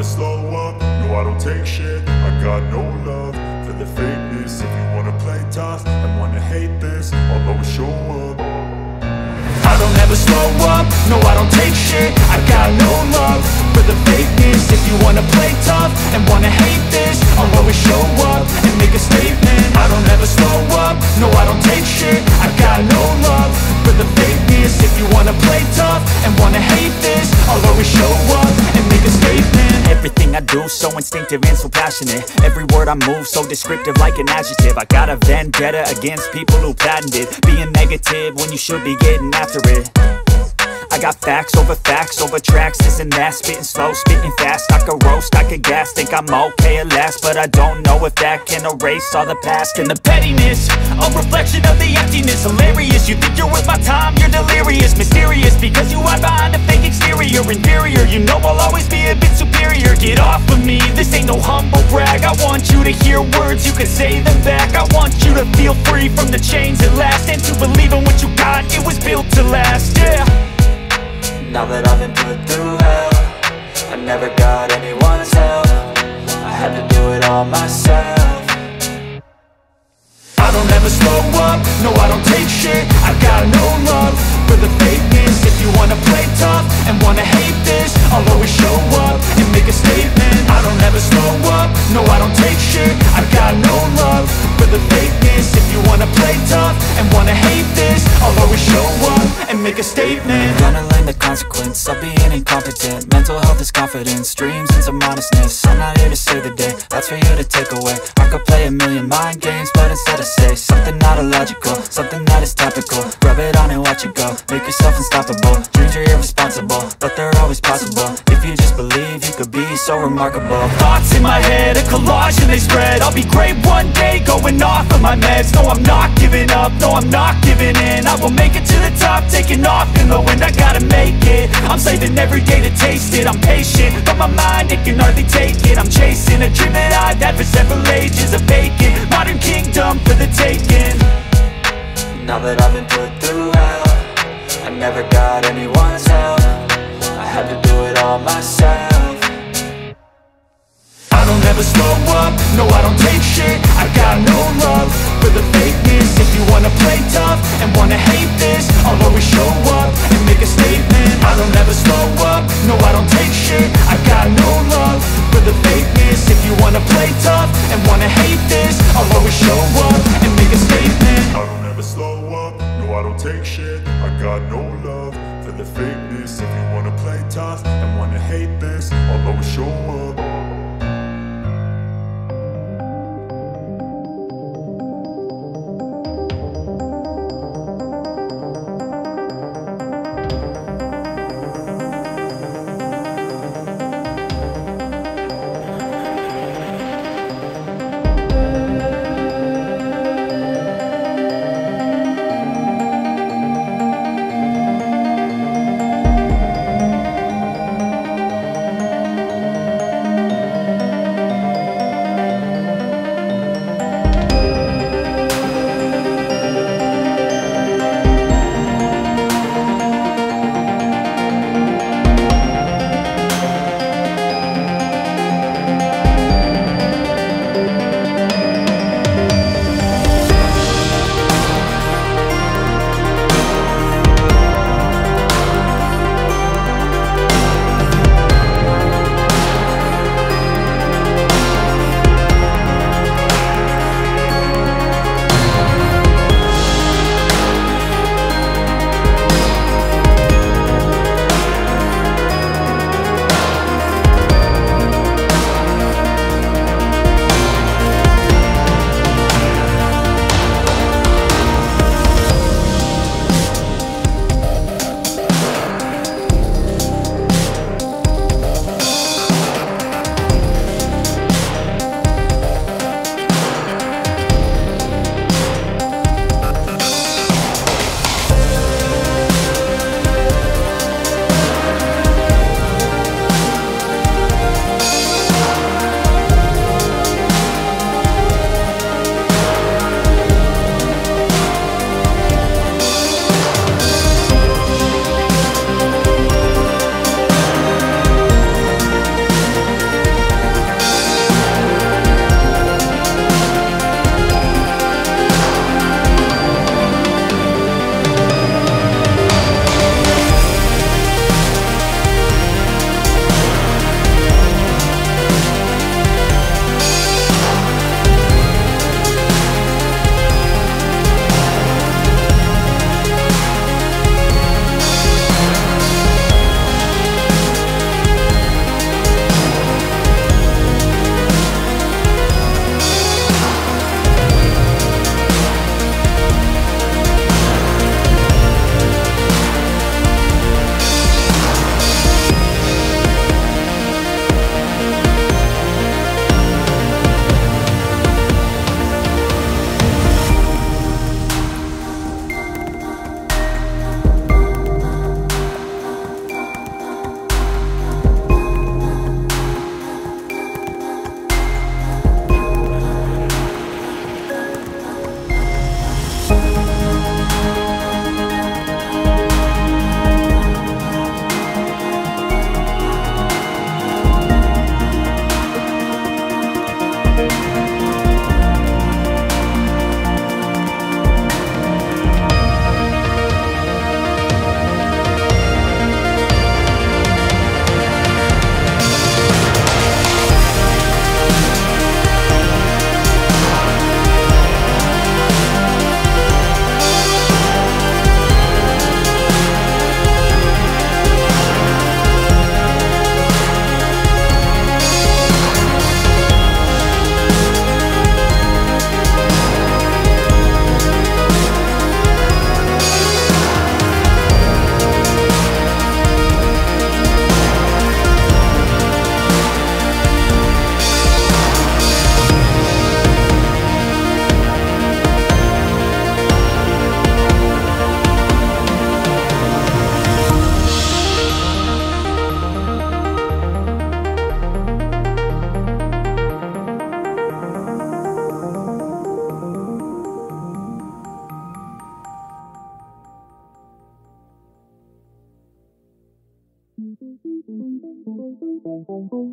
never slow up, no I don't take shit. I got no love for the fakeness. If you wanna play tough and wanna hate this, I'll always show up. I don't ever slow up, no I don't take shit. I got no love for the fakeness. If you wanna play tough and wanna hate this, I'll always show up and make a statement. I don't ever slow up, no I don't take shit. I got no love for the fakeness. If you wanna play tough and wanna hate this, I'll always show up and make a statement. Everything I do so instinctive and so passionate. Every word I move so descriptive like an adjective. I got a vendetta against people who patented being negative when you should be getting after it. I got facts over tracks, this and that. Spitting slow, spitting fast. I could roast, I could gas. Think I'm okay at last, but I don't know if that can erase all the past. And the pettiness, a reflection of the emptiness. Hilarious, you think you're worth my time, you're delirious. Mysterious, because you hide behind a fake exterior. Inferior, you know I'll always be a bit superior. Get off of me, this ain't no humble brag. I want you to hear words, you can say them back. I want you to feel free from the chains at last, and to believe in what you got, it was built to last, yeah. Now that I've been put through hell, I never got anyone's help. I had to do it all myself. I don't ever slow up, no I don't take shit. I got no love for the fakeness. If you wanna play tough and wanna hate this, I'll always show up and make a statement. I don't ever slow up, no I don't take shit. I got no love for the fakeness. If you wanna play tough and wanna hate this, I'll always show up and make a statement. Gonna learn the consequence of being incompetent. Mental health is confidence, dreams and some honestness. I'm not here to save the day, that's for you to take away. I could play a million mind games, but instead I say something not illogical, something that is topical. Rub it on and watch it go, make yourself unstoppable. Dreams are irresponsible, but they're always possible. If you just believe, you could be so remarkable. Thoughts in my head, a collage and they spread. I'll be great one day, going off of my meds. No, I'm not giving up, no, I'm not giving in. I will make it to the top, taking off in the wind. I gotta make it, I'm saving every day to taste it. I'm patient, but my mind, it can hardly take it. I'm chasing a dream that I've had for several ages. A vacant, modern kingdom for the taking. Now that I've been put through hell, I never got anyone's help. I had to do it all myself. I don't ever slow up, no I don't take shit. I got no love for the fakeness. If you wanna play tough and wanna hate this, I'll always show up and make a statement. I don't ever slow up, no I don't take shit. I got no love for the fakeness. If you wanna play tough and wanna hate this, I'll always show up and make a statement. I don't ever slow up, no I don't take shit. I got no love for the fakeness. If you wanna play tough and wanna hate this, I'll always show up. Thank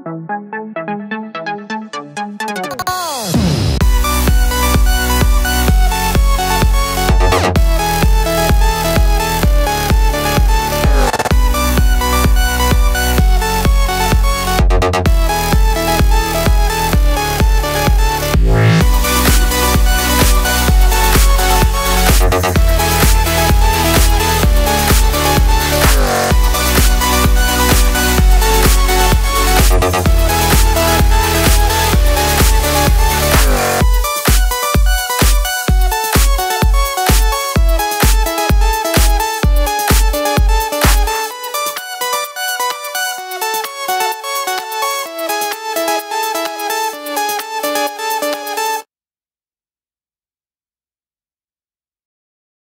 you.